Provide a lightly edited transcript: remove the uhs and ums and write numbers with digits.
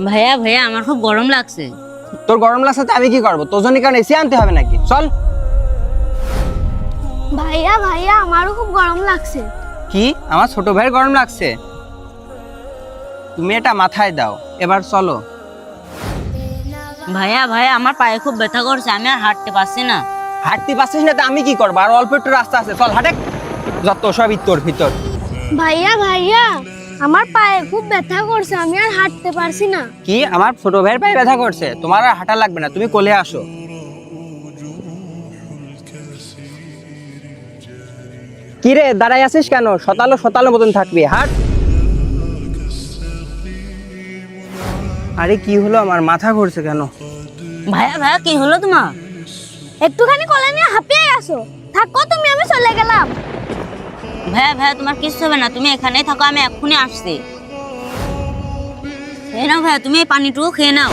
ভাইয়া ভাইয়া আমার খুব গরম লাগছে। তোর গরম লাগছে তো আমি কি করবো? তোর জন্য কারণ এসি আনতে হবে নাকি? চল। ভাইয়া ভাইয়া আমারও খুব গরম লাগছে। কি আমার ছোট ভাইয়ের গরম লাগছে? তুমি এটা মাথায় দাও, এবার চলো। ভাইয়া ভাইয়া আমার পায়ে খুব ব্যথা করছে, আমি আর হাঁটতে পারছি না। হাঁটতে পারছিস না তো আমি কি করবো? আর অল্প একটু রাস্তা আছে, চল হাঁটে। যত সব ইত্তর ভিতর। ভাইয়া ভাইয়া আমার পায়ে খুব ব্যথা করছে, আমি আর হাঁটতে পারছি না। কি আমার ছোট ভাইয়ের পায়ে ব্যথা করছে? তোমার আর হাঁটা লাগবে না, তুমি কোলে আসো। কি রে দাঁড়াই আছিস কেন? শতালো শতালো মতন থাকবি, হাঁট। আরে কি হলো, আমার মাথা ঘুরছে কেন? ভাইয়া ভাইয়া কি হলো তোমার? একটুখানি কোলে নিয়ে হাঁপিয়ে আসো। থাকো তুমি, আমি চলে গেলাম। ভাইয়া ভাইয়া তোমার কিচ্ছু হবে না, তুমি এখানেই থাকো, আমি এক্ষুনি আসছি। এই নাও ভাইয়া, তুমি এই পানিটুকু খেয়ে নাও।